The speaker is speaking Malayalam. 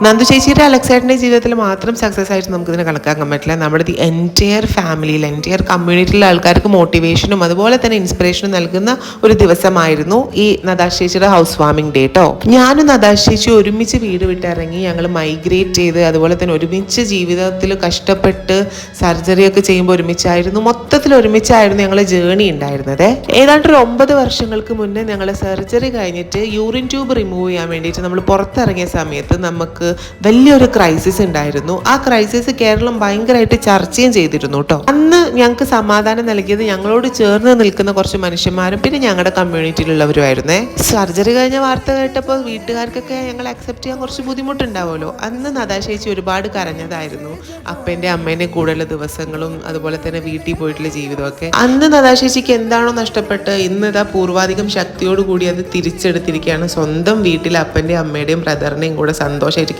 നന്ദു ചേച്ചിയുടെ അലക്സേട്ടൻ്റെ ജീവിതത്തിൽ മാത്രം സക്സസ് ആയിട്ട് നമുക്കിതിനെ കണക്കാക്കാൻ പറ്റില്ല. നമ്മുടെ ദി എൻറ്റയർ ഫാമിലിയിൽ എൻറ്റയർ കമ്മ്യൂണിറ്റിയിലെ ആൾക്കാർക്ക് മോട്ടിവേഷനും അതുപോലെ തന്നെ ഇൻസ്പിറേഷനും നൽകുന്ന ഒരു ദിവസമായിരുന്നു ഈ നദാഷ് ചേച്ചിയുടെ ഹൗസ് വാമിംഗ് ഡേ കേട്ടോ. ഞാനും നദാഷ് ചേച്ചി ഒരുമിച്ച് വീട് വിട്ടിറങ്ങി ഞങ്ങൾ മൈഗ്രേറ്റ് ചെയ്ത് അതുപോലെ തന്നെ ഒരുമിച്ച് ജീവിതത്തിൽ കഷ്ടപ്പെട്ട് സർജറിയൊക്കെ ചെയ്യുമ്പോൾ ഒരുമിച്ചായിരുന്നു, മൊത്തത്തിൽ ഒരുമിച്ചായിരുന്നു ഞങ്ങൾ ജേണി ഉണ്ടായിരുന്നത്. ഏതാണ്ട് ഒരു 9 വർഷങ്ങൾക്ക് മുന്നേ ഞങ്ങൾ സർജറി കഴിഞ്ഞിട്ട് യൂറിൻ ട്യൂബ് റിമൂവ് ചെയ്യാൻ വേണ്ടിയിട്ട് നമ്മൾ പുറത്തിറങ്ങിയ സമയത്ത് നമുക്ക് വലിയൊരു ക്രൈസിസ് ഉണ്ടായിരുന്നു. ആ ക്രൈസിസ് കേരളം ഭയങ്കരമായിട്ട് ചർച്ചയും ചെയ്തിരുന്നു കേട്ടോ. അന്ന് ഞങ്ങൾക്ക് സമാധാനം നൽകിയത് ഞങ്ങളോട് ചേർന്ന് നിൽക്കുന്ന കുറച്ച് മനുഷ്യന്മാരും പിന്നെ ഞങ്ങളുടെ കമ്മ്യൂണിറ്റിയിലുള്ളവരുമായിരുന്നേ. സർജറി കഴിഞ്ഞ വാർത്ത കേട്ടപ്പോൾ വീട്ടുകാർക്കൊക്കെ ഞങ്ങൾ അക്സെപ്റ്റ് ചെയ്യാൻ കുറച്ച് ബുദ്ധിമുട്ടുണ്ടാവുമല്ലോ. അന്ന് നദാഷ് ചേച്ചി ഒരുപാട് കരഞ്ഞതായിരുന്നു. അപ്പൻ്റെ അമ്മേൻ്റെ കൂടെയുള്ള ദിവസങ്ങളും അതുപോലെ തന്നെ വീട്ടിൽ പോയിട്ടുള്ള ജീവിതമൊക്കെ. അന്ന് നദാഷ് ചേച്ചിക്ക് എന്താണോ നഷ്ടപ്പെട്ട് ഇന്ന് ഇതാ പൂർവാധികം ശക്തിയോട് കൂടി അത് തിരിച്ചെടുത്തിരിക്കുകയാണ്. സ്വന്തം വീട്ടിൽ അപ്പൻ്റെയും അമ്മയുടെയും ബ്രദറിനെയും കൂടെ സന്തോഷമായിട്ട്